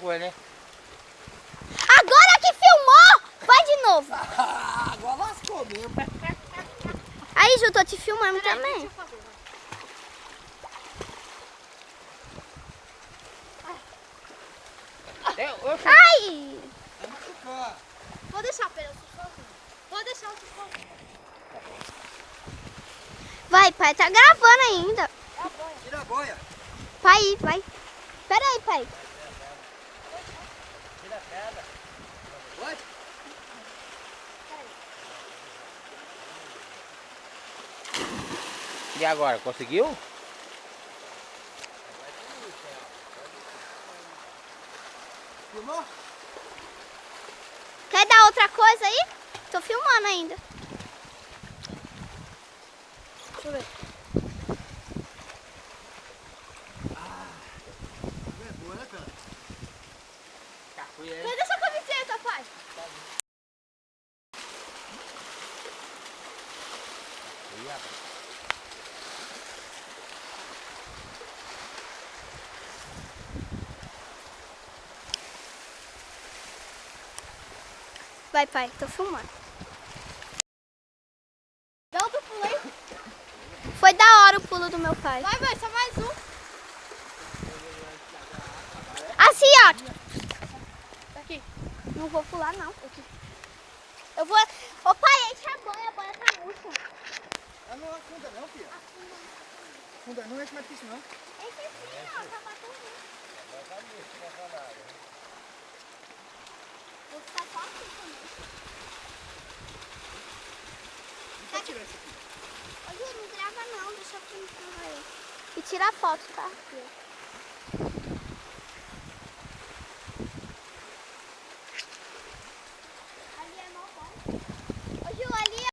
Né? Agora que filmou! Vai de novo. Agora lascou mesmo. Aí, Ju, tô te filmando também. Ai! Vou deixar pelo sozinho. Vou deixar o sozinho. Vai, pai, tá gravando ainda. Tira a boia. Pai, vai. Pera aí, pai. Tira a pedra. Vai. E agora, conseguiu? Filmou? Quer dar outra coisa aí? Tô filmando ainda. Deixa eu ver. É boa, né, cara? Capoeira. Cadê essa camiseta, pai? Vai, pai, tô filmando. Dá outro pulo aí. Foi da hora o pulo do meu pai. Vai, só mais um. Assim, ó. Aqui. Não vou pular, não. Eu vou... Ô, pai, enche a boia tá murcha. Ah, não afunda não, filha. Afunda não, enche mais difícil não. Enche assim, ó, tá batendo. Vou ficar só assim também. Deixa eu tirar isso aqui. Ô, Ju, não grava não, deixa eu filmar aí. E tira a foto, tá?